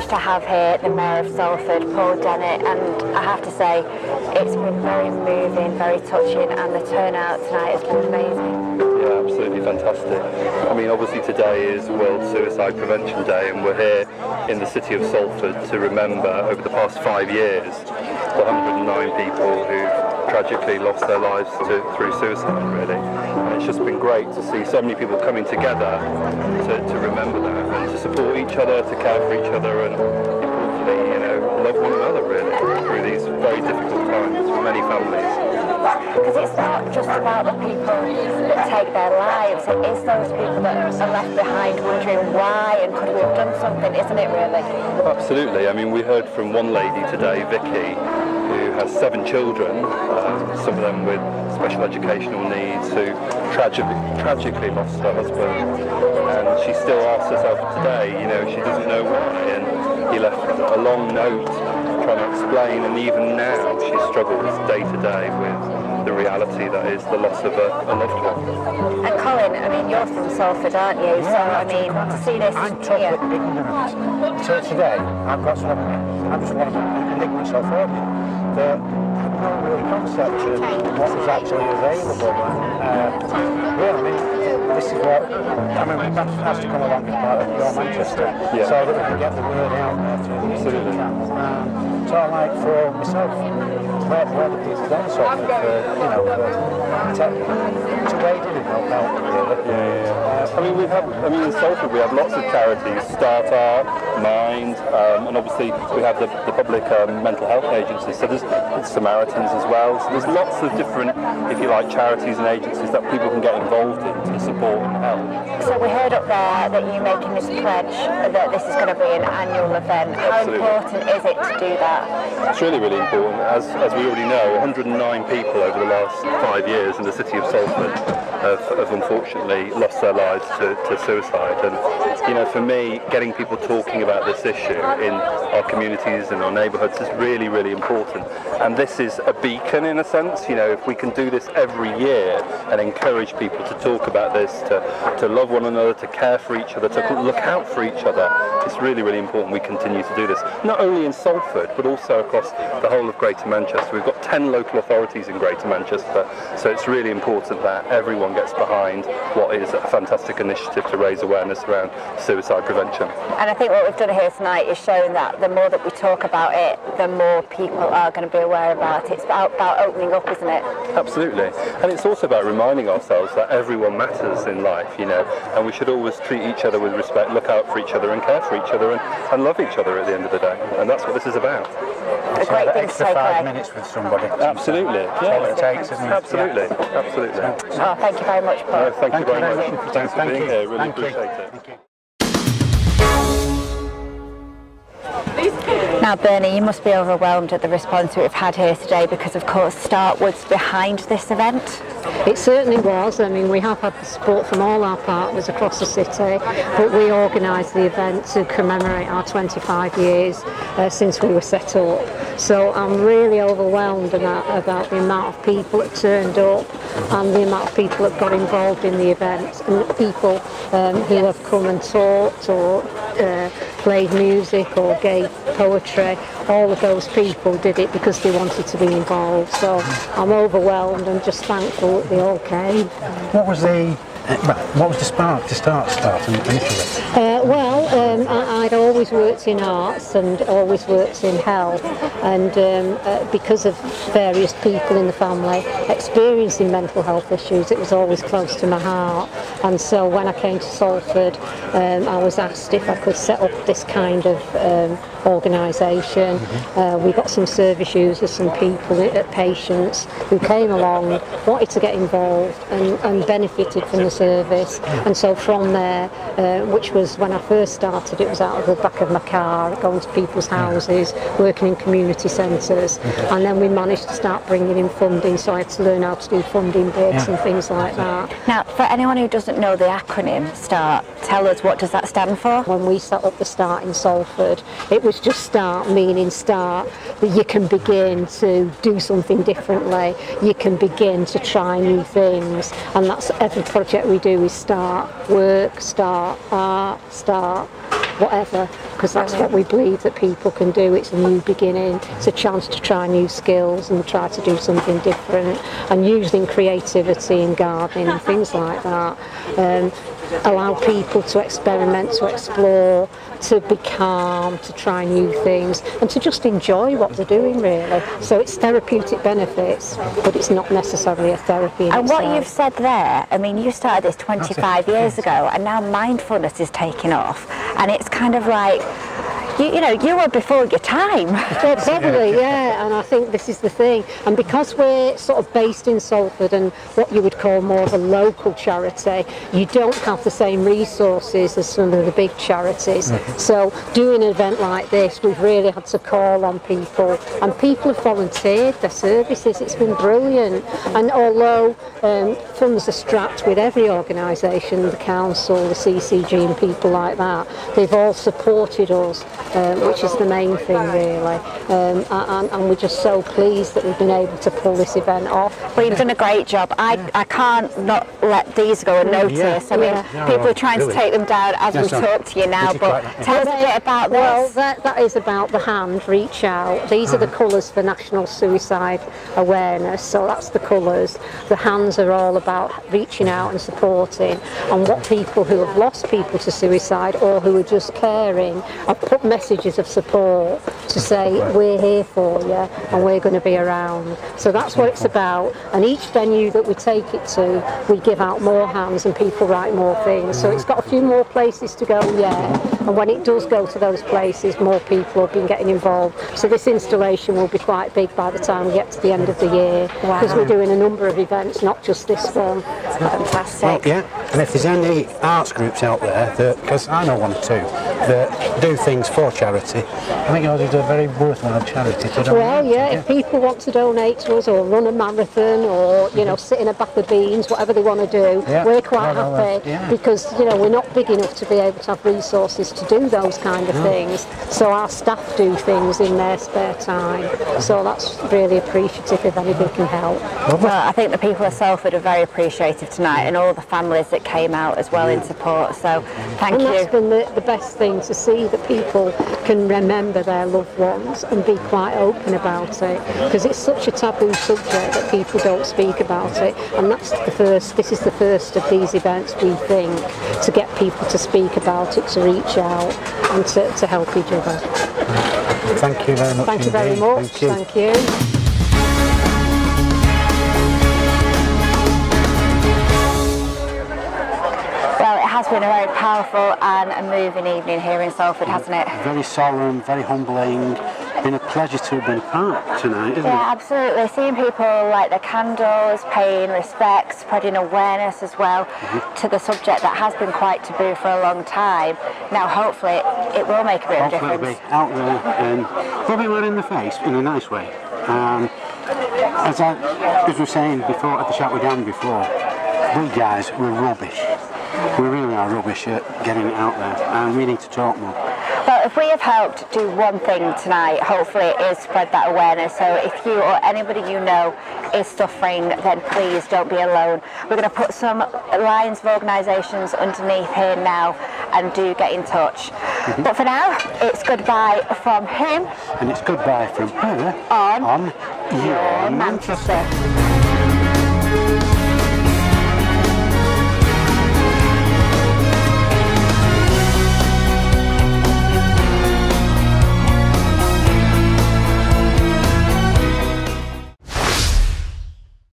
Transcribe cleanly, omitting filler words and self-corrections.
privileged to have here the Mayor of Salford, Paul Dennet, and I have to say it's been very moving, very touching, and the turnout tonight has been amazing. Yeah, absolutely fantastic. I mean, obviously today is World Suicide Prevention Day, and we're here in the city of Salford to remember over the past 5 years the 109 people who've tragically lost their lives through suicide, really. And it's just been great to see so many people coming together to remember that and to support each other, to care for each other, and importantly, you know, love one another, really, through these very difficult times for many families. Because it's not just about the people that take their lives, it is those people that are left behind wondering why and could we have done something, isn't it, really? Absolutely. I mean, we heard from one lady today, Vicky, who has 7 children, some of them with special educational needs, who tragically lost her husband, and she still asks herself today, you know, she doesn't know why, and he left a long note trying to explain, and even now she struggles day to day with the reality that is the loss of a loved one. And Colin, I mean, you're from Salford, aren't you? So, I mean, to see this here. So today, I'm just one of the enigmas of Salford that had no real concept of what was actually available. And, yeah, I mean, this is what, I mean, that has to come along as part of your Manchester, so that we can get the word out there through the internet channels. So, like, for myself, where the people then sort of, you know, to wade in and help, really. I mean, in Salford we have lots of charities, Start Art, Mind, and obviously we have the public mental health agencies, so there's Samaritans as well, so there's lots of different, if you like, charities and agencies that people can get involved in to support and help. So we heard up there that you're making this pledge that this is going to be an annual event. How important is it to do that? It's really, really important. As we already know, 109 people over the last 5 years in the city of Salford have unfortunately lost their lives to suicide. And, you know, for me, getting people talking about this issue in our communities and our neighbourhoods is really, really important. And this is a beacon, in a sense. You know, if we can do this every year and encourage people to talk about this, to love one another, to care for each other, to look out for each other, it's really, really important we continue to do this. Not only in Salford, but also across the whole of Greater Manchester. We've got 10 local authorities in Greater Manchester, so it's really important that everyone gets behind what is a fantastic initiative to raise awareness around suicide prevention. And I think what we've done here tonight is showing that the more that we talk about it, the more people are going to be aware about it. It's about opening up, isn't it? Absolutely. And it's also about reminding ourselves that everyone matters in life, you know, and we should always treat each other with respect, look out for each other and care for each other and love each other at the end of the day. And that's what this is about. A great thing to take 5 minutes with somebody. Absolutely. That's all it takes, isn't it? Absolutely. Yeah. Absolutely. Oh, thank you very much, Paul. No, thank you very much. Thanks for being here. Really appreciate it. Thank you. Now, Bernie, you must be overwhelmed at the response we've had here today because, of course, Start was behind this event. It certainly was. I mean, we have had the support from all our partners across the city, but we organised the event to commemorate our 25 years since we were set up. So I'm really overwhelmed about the amount of people that turned up and the amount of people that got involved in the event, and the people who have come and talked or played music or gave poetry. All of those people did it because they wanted to be involved. So I'm overwhelmed and just thankful that they all came. What was the spark to start initially? I'd always worked in arts and always worked in health, and because of various people in the family experiencing mental health issues, it was always close to my heart. And so when I came to Salford, I was asked if I could set up this kind of organisation. We got some service users, some people, patients who came along, wanted to get involved and benefited from the service. And so from there, which was when I first started, it was out of the back of my car, going to people's houses, working in community centres, and then we managed to start bringing in funding, so I had to learn how to do funding bids and things like that. Now, for anyone who doesn't know the acronym START, tell us, what does that stand for? When we set up the START in Salford, it was just START, meaning start, that you can begin to do something differently, you can begin to try new things, and that's every project we do is start, work, start, art, start. whatever, because that's what we believe that people can do. It's a new beginning, it's a chance to try new skills and try to do something different, and using creativity in gardening and things like that. Allow people to experiment, to explore, to be calm, to try new things, and to just enjoy what they're doing, really. So it's therapeutic benefits, but it's not necessarily a therapy in And itself. what you've said there, I mean, you started this 25 years ago, and now mindfulness is taking off, and it's kind of like, you know, you were before your time. Yeah, probably, yeah, and I think this is the thing. And because we're sort of based in Salford and what you would call more of a local charity, you don't have the same resources as some of the big charities. So doing an event like this, we've really had to call on people, and people have volunteered their services. It's been brilliant. And although funds are strapped with every organisation, the council, the CCG and people like that, they've all supported us, which is the main thing, really. And we're just so pleased that we've been able to pull this event off. Well, you've done a great job. I can't not let these go unnoticed. I mean, people are trying to take them down as we talk to you now, but tell us a bit about this. Well, that is about the hand, reach out. These are the colours for National Suicide Awareness, so that's the colours. The hands are all about reaching out and supporting, and what people who have lost people to suicide or who are just caring have put messages of support to say we're here for you and we're going to be around. So that's what it's about, and each venue that we take it to, we give out more hands and people write more things. So it's got a few more places to go yet, and when it does go to those places, more people have been getting involved. So this installation will be quite big by the time we get to the end of the year, because we're doing a number of events, not just this one. Fantastic. Well, yeah, and if there's any arts groups out there, because I know one or two, that do things for charity, I think yours is a very worthwhile charity to donate. Well, yeah, if people want to donate to us or run a marathon or, you know, sit in a bath of beans, whatever they want to do, we're quite happy because, you know, we're not big enough to be able to have resources to do those kind of things. So our staff do things in their spare time. So that's really appreciative if anybody can help. Well, I think the people of Salford are very appreciative tonight, and all the families that came out as well in support. So thank you. And that's been the best thing, to see that people can remember their loved ones and be quite open about it, because it's such a taboo subject that people don't speak about it, and this is the first of these events, we think, to get people to speak about it, to reach out and to help each other. Thank you very much. Thank you very much. Thank you. It has been a very powerful and a moving evening here in Salford, hasn't it? Very solemn, very humbling. Been a pleasure to have been part tonight, isn't it? Yeah, absolutely. Seeing people light their candles, paying respect, spreading awareness as well to the subject that has been quite taboo for a long time. Now, hopefully, it will make a bit of difference. Hopefully it'll be out there and probably right in the face in a nice way. As we were saying before at the chat with Dan before, we guys were rubbish. We really are rubbish at getting it out there, and we need to talk more. Well, if we have helped do one thing tonight, hopefully it is spread that awareness. So if you or anybody you know is suffering, then please don't be alone. We're going to put some lines of organisations underneath here now, and do get in touch. But for now, it's goodbye from him. And it's goodbye from her on Your Manchester.